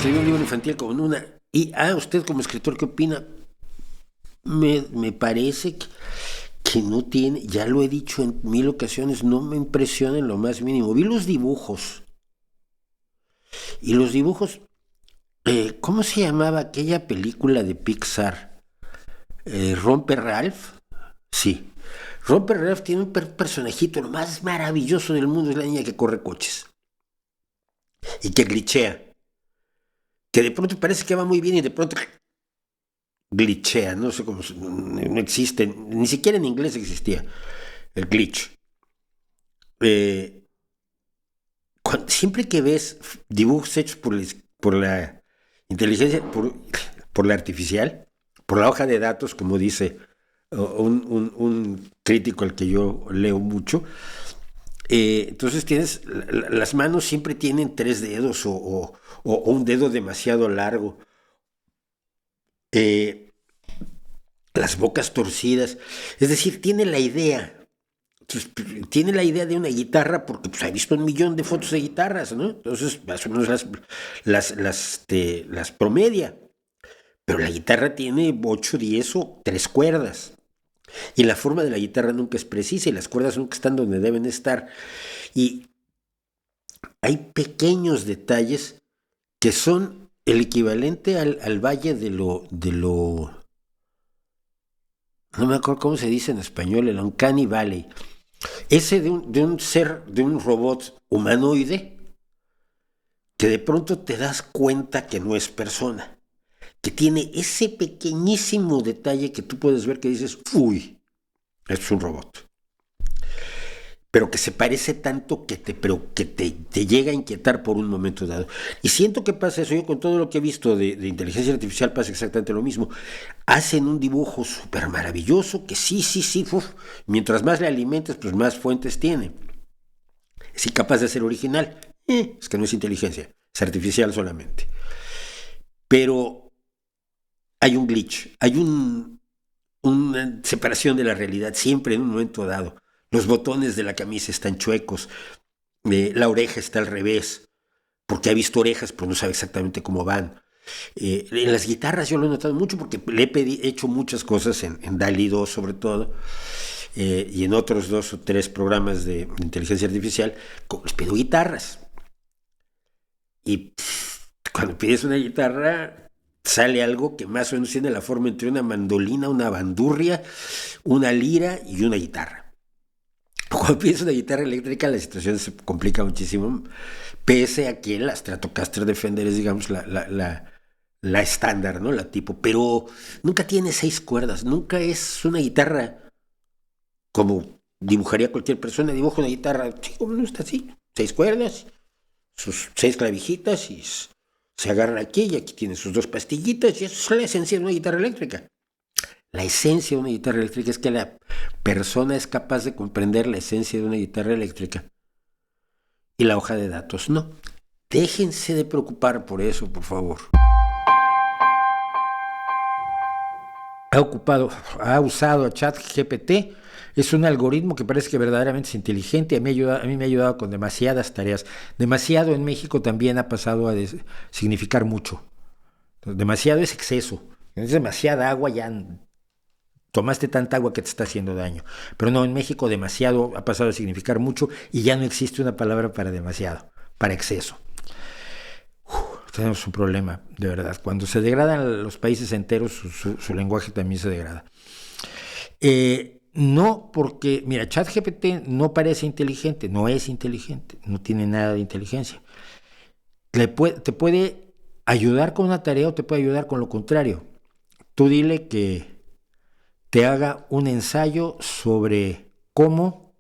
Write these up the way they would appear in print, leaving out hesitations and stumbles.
escribió un libro infantil con una... Y, usted como escritor, ¿qué opina? Me parece que no tiene, ya lo he dicho en 1000 ocasiones, no me impresiona en lo más mínimo. Vi los dibujos, y los dibujos, ¿cómo se llamaba aquella película de Pixar? ¿Romper Ralph? Sí. Romper Ralph tiene un personajito, lo más maravilloso del mundo es la niña que corre coches y que glitchea, que de pronto parece que va muy bien y de pronto glitchea, no sé cómo, no existe, ni siquiera en inglés existía el glitch. Eh, Siempre que ves dibujos hechos por la inteligencia, por la artificial, por la hoja de datos, como dice un crítico al que yo leo mucho, entonces tienes, las manos siempre tienen 3 dedos o un dedo demasiado largo, eh, las bocas torcidas, es decir, tiene la idea de una guitarra porque pues, ha visto 1 millón de fotos de guitarras, ¿no? Entonces, más o menos las promedia. Pero la guitarra tiene 8, 10 o 3 cuerdas. Y la forma de la guitarra nunca es precisa y las cuerdas nunca están donde deben estar. Y hay pequeños detalles que son el equivalente al valle no me acuerdo cómo se dice en español, el Uncanny Valley. Ese de un robot humanoide que de pronto te das cuenta que no es persona, que tiene ese pequeñísimo detalle que tú puedes ver que dices, uy, esto es un robot. Pero que se parece tanto que te llega a inquietar por un momento dado. Y siento que pasa eso, yo con todo lo que he visto de inteligencia artificial pasa exactamente lo mismo. Hacen un dibujo súper maravilloso que sí, mientras más le alimentes, pues más fuentes tiene. Es incapaz de ser original. Es que no es inteligencia, es artificial solamente. Pero hay un glitch, hay una separación de la realidad siempre en un momento dado. Los botones de la camisa están chuecos, la oreja está al revés, porque ha visto orejas, pero no sabe exactamente cómo van. En las guitarras yo lo he notado mucho porque le he hecho muchas cosas en DALL-E 2 sobre todo, y en otros 2 o 3 programas de inteligencia artificial, les pido guitarras. Y cuando pides una guitarra, sale algo que más o menos tiene la forma entre una mandolina, una bandurria, una lira y una guitarra. Cuando pides una guitarra eléctrica, la situación se complica muchísimo, pese a que la Stratocaster de Fender es, digamos, la estándar, ¿no? La tipo, pero nunca tiene 6 cuerdas, nunca es una guitarra como dibujaría cualquier persona, dibuja una guitarra, sí, como no está así, 6 cuerdas, sus 6 clavijitas y se agarran aquí y aquí tiene sus 2 pastillitas y eso es la esencia de una guitarra eléctrica. La esencia de una guitarra eléctrica es que la persona es capaz de comprender la esencia de una guitarra eléctrica y la hoja de datos no. Déjense de preocupar por eso, por favor. Ha usado a ChatGPT. Es un algoritmo que parece que verdaderamente es inteligente. A mí me ha ayudado con demasiadas tareas. Demasiado en México también ha pasado a significar mucho. Demasiado es exceso. Es demasiada agua, ya tomaste tanta agua que te está haciendo daño. Pero no, en México demasiado ha pasado a significar mucho y ya no existe una palabra para demasiado, para exceso. Tenemos un problema, de verdad. Cuando se degradan los países enteros, su lenguaje también se degrada. No porque, mira, ChatGPT no parece inteligente, no es inteligente, no tiene nada de inteligencia. Te puede ayudar con una tarea o te puede ayudar con lo contrario. Tú dile que te haga un ensayo sobre cómo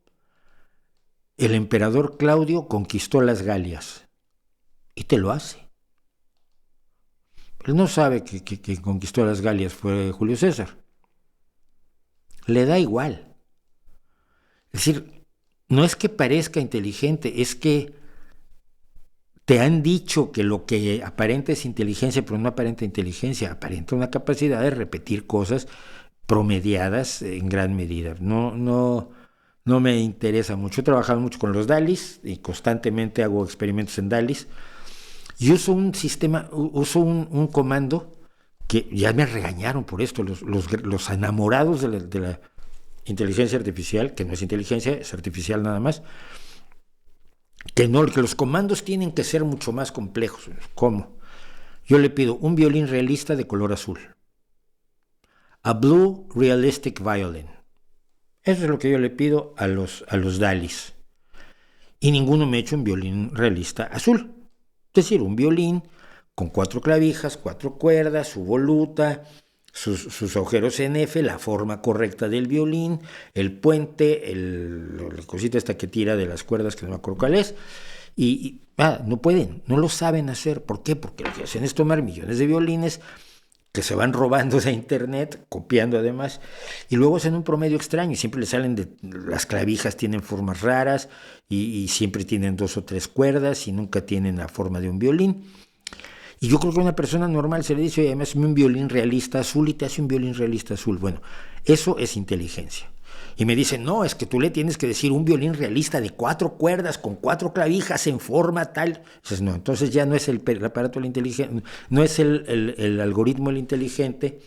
el emperador Claudio conquistó las Galias. Y te lo hace. Él no sabe que conquistó las Galias fue Julio César. Le da igual. Es decir, no es que parezca inteligente, es que te han dicho que lo que aparenta es inteligencia, pero no aparenta inteligencia, aparenta una capacidad de repetir cosas promediadas en gran medida. No me interesa mucho. He trabajado mucho con los DALIs y constantemente hago experimentos en DALIs. Y uso un sistema, uso un comando que ya me regañaron por esto, los enamorados de la inteligencia artificial, que no es inteligencia, es artificial nada más, que no, que los comandos tienen que ser mucho más complejos. ¿Cómo? Yo le pido un violín realista de color azul. A Blue Realistic Violin. Eso es lo que yo le pido a los DALIs. Y ninguno me ha hecho un violín realista azul. Es decir, un violín con 4 clavijas, 4 cuerdas, su voluta, sus agujeros en F, la forma correcta del violín, el puente, la cosita esta que tira de las cuerdas, que no me acuerdo cuál es, no pueden, no lo saben hacer. ¿Por qué? Porque lo que hacen es tomar millones de violines que se van robando de internet, copiando además, y luego hacen un promedio extraño, y siempre le salen las clavijas tienen formas raras, y siempre tienen 2 o 3 cuerdas, y nunca tienen la forma de un violín. Y yo creo que a una persona normal se le dice, oye, además un violín realista azul, y te hace un violín realista azul. Bueno, eso es inteligencia. Y me dicen, no, es que tú le tienes que decir un violín realista de 4 cuerdas, con 4 clavijas, en forma tal. Dices, no, entonces ya no es el aparato el inteligente, no es el algoritmo el inteligente,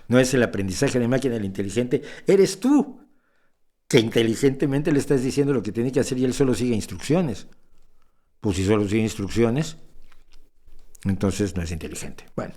no es el aprendizaje de máquina el inteligente, eres tú, que inteligentemente le estás diciendo lo que tiene que hacer y él solo sigue instrucciones. Pues si solo sigue instrucciones, entonces no es inteligente. Bueno.